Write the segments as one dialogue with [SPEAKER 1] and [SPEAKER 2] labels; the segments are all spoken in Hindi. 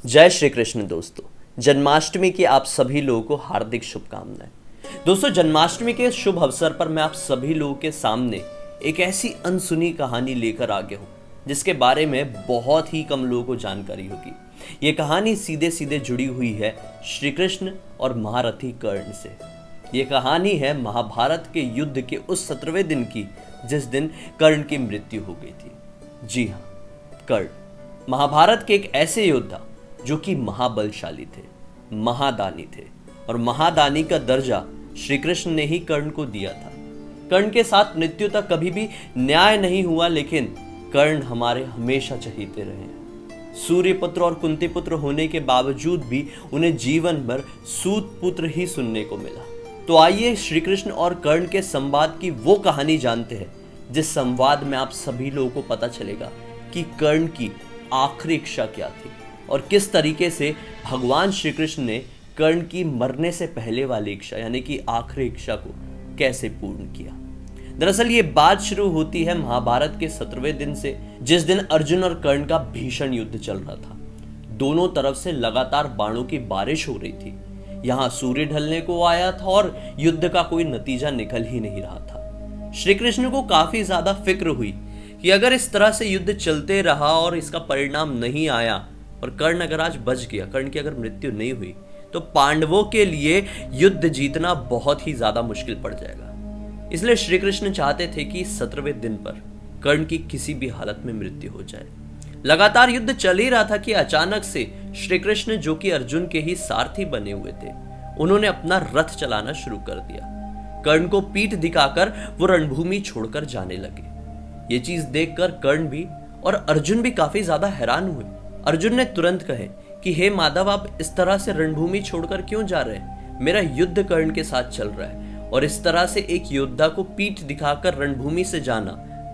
[SPEAKER 1] जय श्री कृष्ण दोस्तों। जन्माष्टमी की आप सभी लोगों को हार्दिक शुभकामनाएं। दोस्तों, जन्माष्टमी के शुभ अवसर पर मैं आप सभी लोगों के सामने एक ऐसी अनसुनी कहानी लेकर आ गया हूं जिसके बारे में बहुत ही कम लोगों को जानकारी होगी। ये कहानी सीधे सीधे जुड़ी हुई है श्री कृष्ण और महारथी कर्ण से। ये कहानी है महाभारत के युद्ध के उस 17वें दिन की जिस दिन कर्ण की मृत्यु हो गई थी। जी हाँ, कर्ण महाभारत के एक ऐसे योद्धा जो कि महाबलशाली थे, महादानी थे और महादानी का दर्जा श्री कृष्ण ने ही कर्ण को दिया था। कर्ण के साथ मृत्यु तक कभी भी न्याय नहीं हुआ, लेकिन कर्ण हमारे हमेशा चहीते रहे हैं। सूर्य पुत्र और कुंती पुत्र होने के बावजूद भी उन्हें जीवन भर सूत पुत्र ही सुनने को मिला। तो आइए श्री कृष्ण और कर्ण के संवाद की वो कहानी जानते हैं जिस संवाद में आप सभी लोगों को पता चलेगा कि कर्ण की आखिरी इच्छा क्या थी और किस तरीके से भगवान श्री कृष्ण ने कर्ण की मरने से पहले वाली इच्छा यानी कि आखिरी इच्छा को कैसे पूर्ण किया। दरअसल ये बात शुरू होती है महाभारत के 17वें दिन से, जिस दिन अर्जुन और कर्ण का भीषण युद्ध चल रहा था। दोनों तरफ से लगातार बाणों की बारिश हो रही थी। यहाँ सूर्य ढलने को आया था और युद्ध का कोई नतीजा निकल ही नहीं रहा था। श्री कृष्ण को काफी ज्यादा फिक्र हुई कि अगर इस तरह से युद्ध चलते रहा और इसका परिणाम नहीं आया और कर्ण अगर आज बच गया, कर्ण की अगर मृत्यु नहीं हुई, तो पांडवों के लिए युद्ध जीतना बहुत ही ज्यादा मुश्किल पड़ जाएगा। इसलिए श्री कृष्ण चाहते थे कि 17वें दिन पर कर्ण की किसी भी हालत में मृत्यु हो जाए। लगातार युद्ध चल ही रहा था कि अचानक से श्री कृष्ण, जो कि अर्जुन के ही सारथी बने हुए थे, उन्होंने अपना रथ चलाना शुरू कर दिया। कर्ण को पीठ दिखाकर वो रणभूमि छोड़कर जाने लगे। ये चीज देखकर कर्ण भी और अर्जुन भी काफी ज्यादा हैरान हुए। अर्जुन ने तुरंत कहे कि हे माधव, आप इस तरह से रणभूमि छोड़कर क्यों जा रहे हैं? मेरा युद्ध कर्ण के साथ चल रहा है और इस तरह से एक योद्धा को पीठ दिखाकर रणभूमि से जाना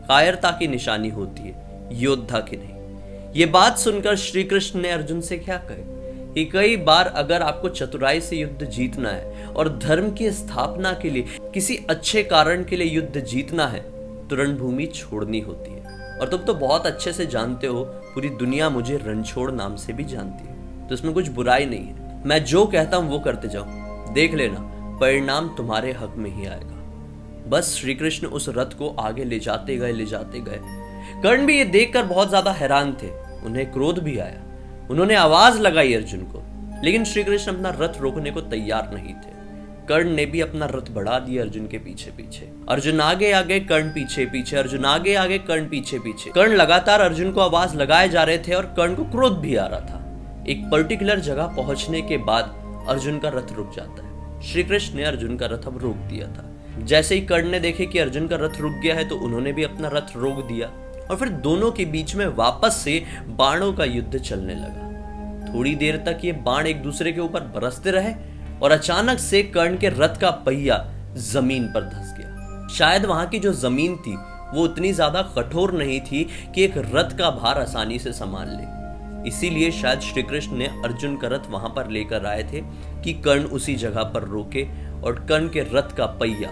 [SPEAKER 1] कायरता की निशानी होती है, योद्धा की नहीं। ये बात सुनकर श्री कृष्ण ने अर्जुन से क्या कहे कि कई बार अगर आपको चतुराई से युद्ध जीतना है और धर्म की स्थापना के लिए, किसी अच्छे कारण के लिए युद्ध जीतना है, तो रणभूमि छोड़नी होती है। और तुम तो बहुत अच्छे से जानते हो, पूरी दुनिया मुझे रणछोड़ नाम से भी जानती है, तो इसमें कुछ बुराई नहीं है। मैं जो कहता हूं वो करते जाओ, देख लेना परिणाम तुम्हारे हक में ही आएगा। बस श्री कृष्ण उस रथ को आगे ले जाते गए। कर्ण भी ये देखकर बहुत ज्यादा हैरान थे। उन्हें क्रोध भी आया। उन्होंने आवाज लगाई अर्जुन को, लेकिन श्री कृष्ण अपना रथ रोकने को तैयार नहीं थे। कर्ण ने भी अपना रथ बढ़ा दिया अर्जुन के पीछे पीछे। अर्जुन आगे आगे, कर्ण पीछे पीछे, अर्जुन आगे आगे, कर्ण पीछे पीछे। कर्ण लगातार अर्जुन को आवाज लगाए जा रहे थे और कर्ण को क्रोध भी आ रहा था। एक पर्टिकुलर जगह पहुंचने के बाद अर्जुन का रथ रुक जाता है। श्री कृष्ण ने अर्जुन का रथ अब रोक दिया था। जैसे ही कर्ण ने देखे कि अर्जुन का रथ रुक गया है, तो उन्होंने भी अपना रथ रोक दिया और फिर दोनों के बीच में वापस से बाणों का युद्ध चलने लगा। थोड़ी देर तक ये बाण एक दूसरे के ऊपर बरसते रहे और अचानक से कर्ण के रथ का पहिया जमीन पर धंस गया। शायद वहां की जो जमीन थी वो उतनी ज्यादा कठोर नहीं थी कि एक रथ का भार आसानी से संभाल ले। इसीलिए शायद श्री कृष्ण ने अर्जुन का रथ वहां पर लेकर आए थे कि कर्ण उसी जगह पर रोके और कर्ण के रथ का पहिया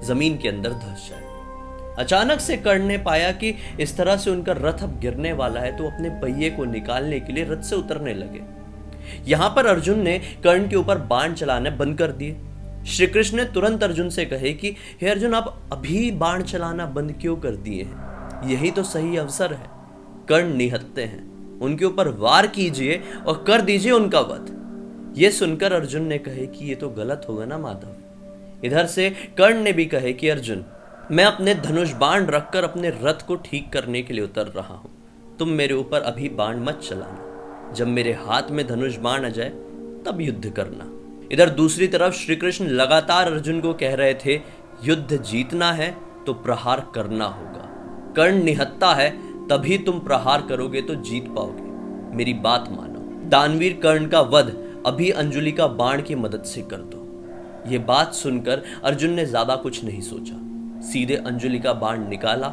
[SPEAKER 1] जमीन के अंदर धंस जाए। अचानक से कर्ण ने पाया कि इस तरह से उनका रथ अब गिरने वाला है, तो अपने पहिए को निकालने के लिए रथ से उतरने लगे। यहां पर अर्जुन ने कर्ण के ऊपर बाण चलाने बंद कर दिए। श्री कृष्ण ने तुरंत अर्जुन से कहे कि हे अर्जुन, आप अभी बाण चलाना बंद क्यों कर दिए हैं? यही तो सही अवसर है। कर्ण निहत्ते हैं, उनके ऊपर वार कीजिए और कर दीजिए उनका वध। यह सुनकर अर्जुन ने कहे कि यह तो गलत होगा ना माधव। इधर से कर्ण ने भी कहे कि अर्जुन, मैं अपने धनुष बाण रखकर अपने रथ को ठीक करने के लिए उतर रहा हूं। तुम मेरे ऊपर अभी बाण मत चलाना। जब मेरे हाथ में धनुष बाण आ जाए तब युद्ध करना। इधर दूसरी तरफ श्री कृष्ण लगातार अर्जुन को कह रहे थे, युद्ध जीतना है तो प्रहार करना होगा। कर्ण निहत्ता है, तभी तुम प्रहार करोगे तो जीत पाओगे। मेरी बात मानो। दानवीर कर्ण का वध अभी अंजलि का बाण की मदद से कर दो। ये बात सुनकर अर्जुन ने ज्यादा कुछ नहीं सोचा, सीधे अंजलि का बाण निकाला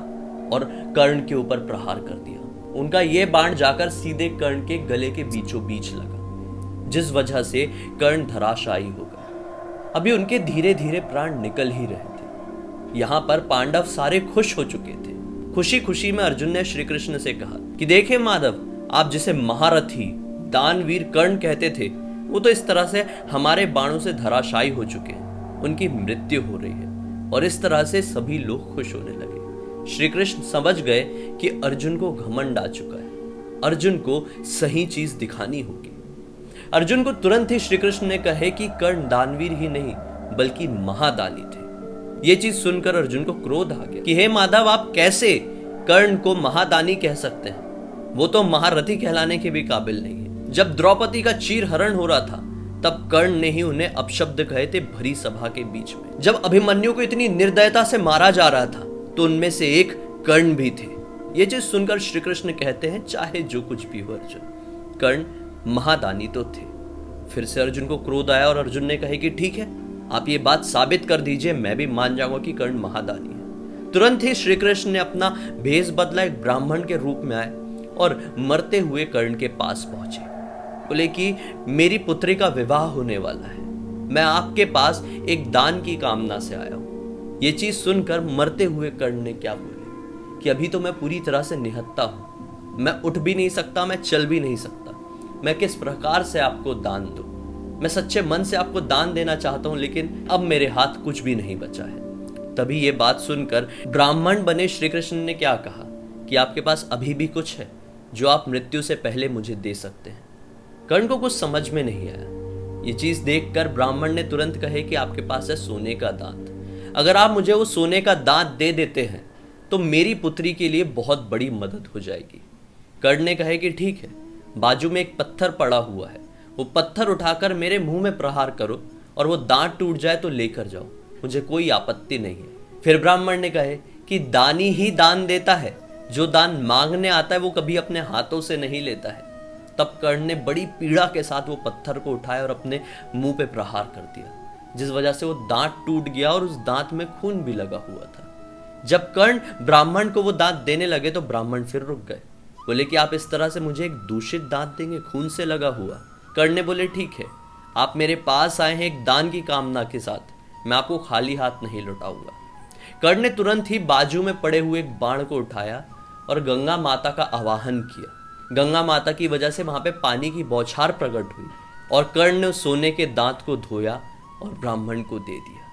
[SPEAKER 1] और कर्ण के ऊपर प्रहार कर दिया। उनका यह बाण जाकर सीधे कर्ण के गले के बीचों बीच लगा, जिस वजह से कर्ण धराशायी हो गए। अभी उनके धीरे धीरे प्राण निकल ही रहे थे। यहां पर पांडव सारे खुश हो चुके थे। खुशी खुशी में अर्जुन ने श्री कृष्ण से कहा कि देखे माधव, आप जिसे महारथी दानवीर कर्ण कहते थे वो तो इस तरह से हमारे बाणों से धराशायी हो चुके हैं, उनकी मृत्यु हो रही है। और इस तरह से सभी लोग खुश होने लगे। श्री कृष्ण समझ गए कि अर्जुन को घमंड आ चुका है, अर्जुन को सही चीज दिखानी होगी। अर्जुन को तुरंत ही श्री कृष्ण ने कहे कि कर्ण दानवीर ही नहीं बल्कि महादानी थे। ये चीज सुनकर अर्जुन को क्रोध आ गया कि हे माधव, आप कैसे कर्ण को महादानी कह सकते हैं? वो तो महारथी कहलाने के भी काबिल नहीं है। जब द्रौपदी का चीरहरण हो रहा था तब कर्ण ने ही उन्हें अपशब्द कहे थे भरी सभा के बीच में। जब अभिमन्यु को इतनी निर्दयता से मारा जा रहा था तो उनमें से एक कर्ण भी थे। ये चीज सुनकर श्री कृष्ण कहते हैं चाहे जो कुछ भी हो अर्जुन, कर्ण महादानी तो थे। फिर से अर्जुन को क्रोध आया और अर्जुन ने कहे कि ठीक है, आप ये बात साबित कर दीजिए, मैं भी मान जाऊंगा कि कर्ण महादानी है। तुरंत ही श्री कृष्ण ने अपना भेष बदला, एक ब्राह्मण के रूप में आए और मरते हुए कर्ण के पास पहुंचे। बोले कि मेरी पुत्री का विवाह होने वाला है, मैं आपके पास एक दान की कामना से आया हूं। ये चीज सुनकर मरते हुए कर्ण ने क्या बोले कि अभी तो मैं पूरी तरह से निहत्था हूं, मैं उठ भी नहीं सकता, मैं चल भी नहीं सकता, मैं किस प्रकार से आपको दान दूं? मैं सच्चे मन से आपको दान देना चाहता हूं, लेकिन अब मेरे हाथ कुछ भी नहीं बचा है। तभी ये बात सुनकर ब्राह्मण बने श्री कृष्ण ने क्या कहा कि आपके पास अभी भी कुछ है जो आप मृत्यु से पहले मुझे दे सकते हैं। कर्ण को कुछ समझ में नहीं आया। ये चीज देखकर ब्राह्मण ने तुरंत कहे कि आपके पास है सोने का दांत, अगर आप मुझे वो सोने का दांत दे देते हैं तो मेरी पुत्री के लिए बहुत बड़ी मदद हो जाएगी। कर्ण ने कहे कि ठीक है, बाजू में एक पत्थर पड़ा हुआ है, वो पत्थर उठाकर मेरे मुंह में प्रहार करो और वो दांत टूट जाए तो लेकर जाओ, मुझे कोई आपत्ति नहीं है। फिर ब्राह्मण ने कहे कि दानी ही दान देता है, जो दान मांगने आता है वो कभी अपने हाथों से नहीं लेता है। तब कर्ण ने बड़ी पीड़ा के साथ वो पत्थर को उठाया और अपने मुंह पे प्रहार कर दिया, जिस वजह से वो दांत टूट गया और उस दांत में खून भी लगा हुआ था। जब कर्ण ब्राह्मण को वो दांत देने लगे तो ब्राह्मण फिर रुक गए। बोले कि आप इस तरह से मुझे एक दूषित दांत देंगे, खून से लगा हुआ? कर्ण ने बोले ठीक है, आप मेरे पास आए हैं एक दान की कामना के साथ, मैं आपको खाली हाथ नहीं लौटाऊंगा। कर्ण ने तुरंत ही बाजू में पड़े हुए एक बाण को उठाया और गंगा माता का आवाहन किया। गंगा माता की वजह से वहां पे पानी की बौछार प्रकट हुई और कर्ण ने सोने के दांत को धोया और ब्राह्मण को दे दिया।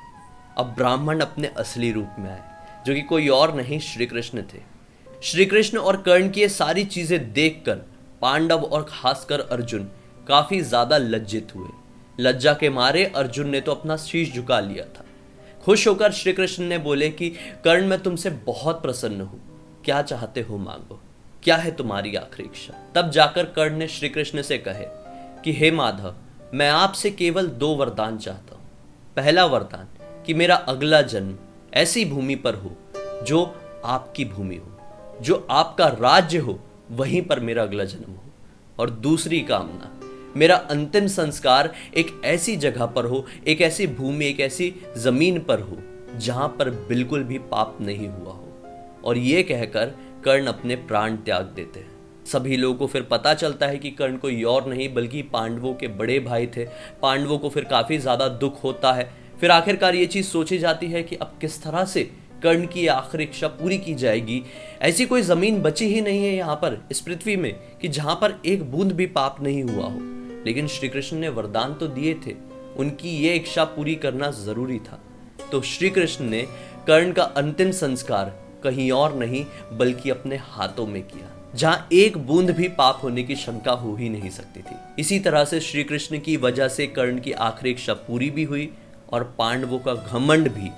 [SPEAKER 1] अब ब्राह्मण अपने असली रूप में आए, जो कि कोई और नहीं श्री कृष्ण थे। श्री कृष्ण और कर्ण की ये सारी चीजें देखकर पांडव और खासकर अर्जुन काफी ज्यादा लज्जित हुए। लज्जा के मारे अर्जुन ने तो अपना शीश झुका लिया था। खुश होकर श्री कृष्ण ने बोले कि कर्ण, मैं तुमसे बहुत प्रसन्न हूं, क्या चाहते हो मांगो, क्या है तुम्हारी आखिरी इच्छा? तब जाकर कर्ण ने श्री कृष्ण से कहे कि हे माधव, मैं आपसे केवल 2 वरदान चाहता हूं। पहला वरदान कि मेरा अगला जन्म ऐसी भूमि पर हो जो आपकी भूमि हो, जो आपका राज्य हो, वहीं पर मेरा अगला जन्म हो। और दूसरी कामना, मेरा अंतिम संस्कार एक ऐसी जगह पर हो, एक ऐसी भूमि, एक ऐसी जमीन पर हो जहां पर बिल्कुल भी पाप नहीं हुआ हो। और ये कहकर कर्ण अपने प्राण त्याग देते हैं। सभी लोगों को फिर पता चलता है कि कर्ण कोई और नहीं बल्कि पांडवों के बड़े भाई थे। पांडवों को फिर काफी ज्यादा दुख होता है। फिर आखिरकार ये चीज सोची जाती है कि अब किस तरह से कर्ण की आखिरी इच्छा पूरी की जाएगी। ऐसी कोई जमीन बची ही नहीं है यहाँ पर इस पृथ्वी में कि जहां पर एक बूंद भी पाप नहीं हुआ हो। लेकिन श्री कृष्ण ने वरदान तो दिए थे, उनकी ये इच्छा पूरी करना जरूरी था। तो श्री कृष्ण ने कर्ण का अंतिम संस्कार कहीं और नहीं बल्कि अपने हाथों में किया, जहां एक बूंद भी पाप होने की शंका हो ही नहीं सकती थी। इसी तरह से श्री कृष्ण की वजह से कर्ण की आखिरी इच्छा पूरी भी हुई और पांडवों का घमंड भी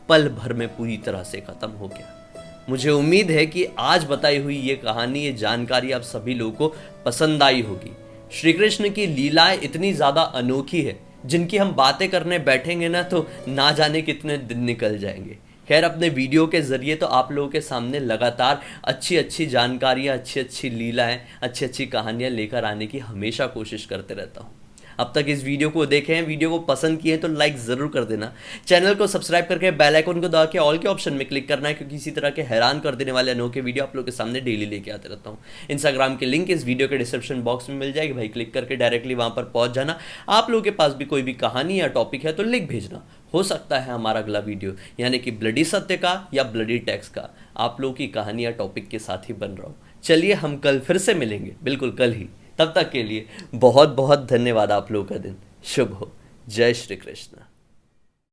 [SPEAKER 1] पल भर में पूरी तरह से खत्म हो गया। मुझे उम्मीद है कि आज बताई हुई ये कहानी, ये जानकारी आप सभी लोगों को पसंद आई होगी। श्री कृष्ण की लीलाएं इतनी ज्यादा अनोखी है, जिनकी हम बातें करने बैठेंगे ना तो ना जाने कितने दिन निकल जाएंगे। खैर, अपने वीडियो के जरिए तो आप लोगों के सामने लगातार अच्छी अच्छी जानकारियाँ, अच्छी अच्छी लीलाएं, अच्छी अच्छी कहानियाँ लेकर आने की हमेशा कोशिश करते रहता हूँ। अब तक इस वीडियो को देखे हैं, वीडियो को पसंद किए तो लाइक ज़रूर कर देना। चैनल को सब्सक्राइब करके बेल आइकन को दबा के ऑल के ऑप्शन में क्लिक करना है, क्योंकि इसी तरह के हैरान कर देने वाले अनोखे वीडियो आप लोग के सामने डेली लेके आते रहता हूँ। इंस्टाग्राम की लिंक इस वीडियो के डिस्क्रिप्शन बॉक्स में मिल जाएगी, भाई क्लिक करके डायरेक्टली वहाँ पर पहुँच जाना। आप लोगों के पास भी कोई भी कहानी या टॉपिक है तो लिख भेजना, हो सकता है हमारा अगला वीडियो यानी कि ब्लडी सत्य का या ब्लडी टैक्स का आप लोगों की कहानी या टॉपिक के साथ ही बन रहा हूँ। चलिए हम कल फिर से मिलेंगे, बिल्कुल कल ही। तब तक के लिए बहुत बहुत धन्यवाद। आप लोगों का दिन शुभ हो। जय श्री कृष्ण।